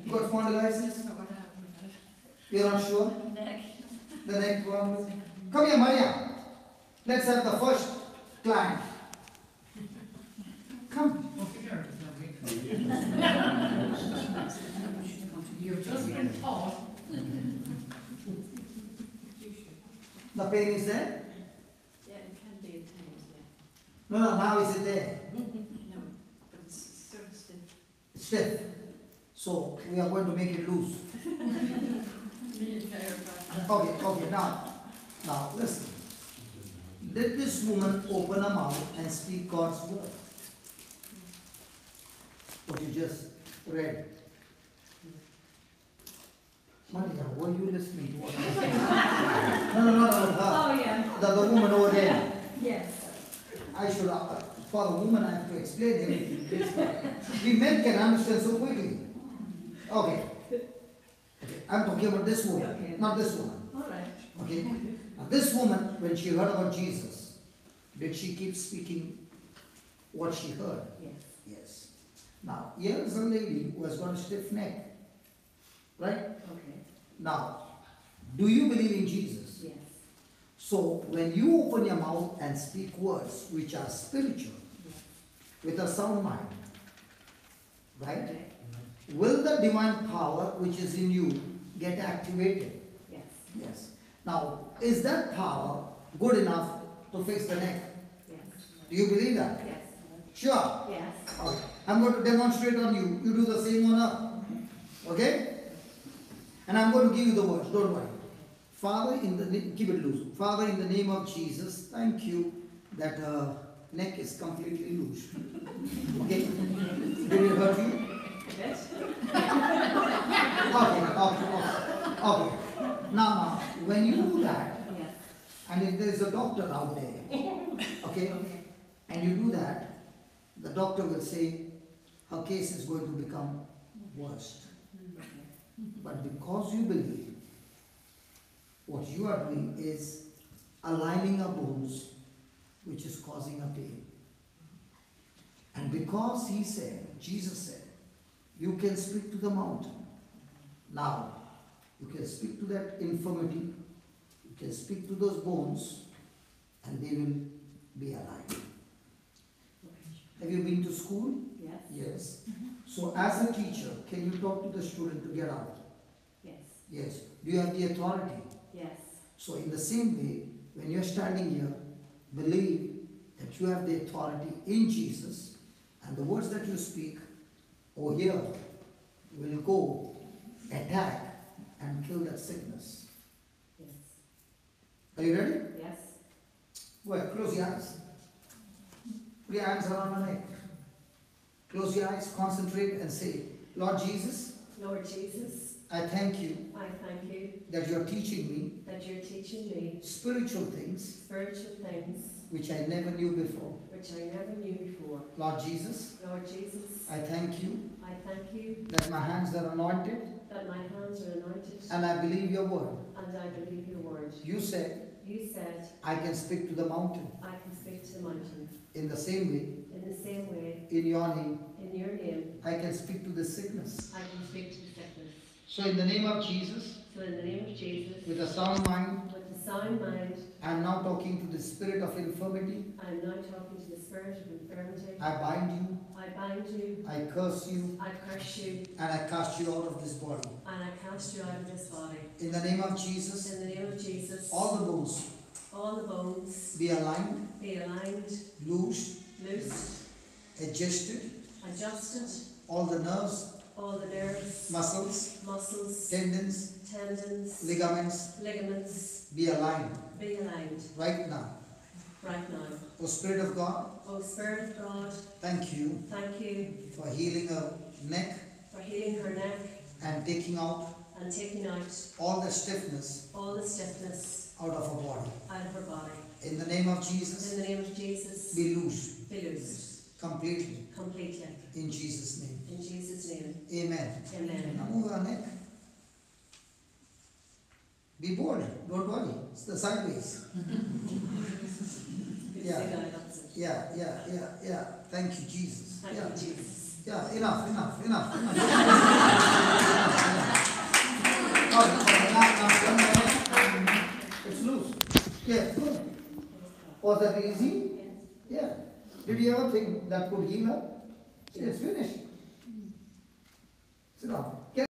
You got spondylitis? You're not sure? Neck. The neck problem? Come here, Maria. Let's have the first client. Come. You've just been taught. The pain is there? Yeah, it can be at times, yeah. No, now is it there? No, but it's sort of stiff. It's stiff. So we are going to make it loose. Okay, now listen. Let this woman open her mouth and speak God's word. What you just read. Maria, were you listening to what I was saying? No, her. Oh, yeah. The woman over there. Yes. I should, for the woman I have to explain everything. We men can understand so quickly. Okay. I'm talking about this woman, Okay. not this woman. All right. Okay. Now this woman, when she heard about Jesus, did she keep speaking what she heard? Yes. Yes. Now, here is a lady who has got a stiff neck. Right? Okay. Now, do you believe in Jesus? Yes. So, when you open your mouth and speak words which are spiritual, Yes. with a sound mind, right? Okay. Will the divine power which is in you get activated? Yes. Yes. Now, is that power good enough to fix the neck? Yes. Do you believe that? Yes. Sure. Yes. Okay. I'm going to demonstrate on you. You do the same on her. Okay? And I'm going to give you the words. Don't worry. Father, keep it loose. Father, in the name of Jesus, thank you that her neck is completely loose. Okay? Did it hurt you? Yes. Okay. Now, when you do that, Yes. and if there is a doctor out there, okay, and you do that, the doctor will say her case is going to become worse. But because you believe, what you are doing is aligning her bones, which is causing her pain. And because he said, Jesus said, you can speak to the mountain. Now, you can speak to that infirmity, you can speak to those bones, and they will be alive. Have you been to school? Yes. Yes. So as a teacher, can you talk to the student to get out? Yes. Yes. Do you have the authority? Yes. So in the same way, when you're standing here, believe that you have the authority in Jesus, and the words that you speak over here will go, attack, and kill that sickness. Yes. Are you ready? Yes. Well, close your eyes. Put your hands around my neck. Close your eyes, concentrate, and say, Lord Jesus, Lord Jesus, I thank you I thank you that you're teaching me that you're teaching me spiritual things spiritual things which I never knew before. which I never knew before. Lord Jesus, Lord Jesus, I thank you I thank you that my hands are anointed that my hands are anointed and I believe your word. and I believe your word. You said You said I can speak to the mountain. I can speak to the mountain. In the same way, In the same way, in your name, in your name, I can speak to the sickness. I can speak to the sickness. So in the name of Jesus, So in the name of Jesus, with a sound mind, with a sound mind, I am now talking to the spirit of infirmity. I am now talking to the spirit of infirmity. I bind you, I bind you, I curse you, I curse you, and I cast you out of this body. and I cast you out of this body. In the name of Jesus, In the name of Jesus, all the bones all the bones be aligned, be aligned, loosed, loosed, adjusted, adjusted, all the nerves, all the nerves, muscles, muscles, tendons, tendons, ligaments ligaments be aligned be aligned right now. right now. O Spirit of God, O Spirit of God, thank you thank you for healing her neck for healing her neck and taking out and taking out all the stiffness all the stiffness out of her body. out of her body. In the name of Jesus, In the name of Jesus, be loosed be loosed completely completely. in Jesus' name. In Jesus' name, Amen. amen. Now move her neck. Be bold, don't worry. It's the sideways. Good Yeah. to see that, that's it. Yeah. Thank you, Jesus. Thank Yeah. you, Jesus. Yeah, enough. It's loose. Yeah, good. Was that easy? Yeah. Did you ever think that could heal her? It's finished. Sit down.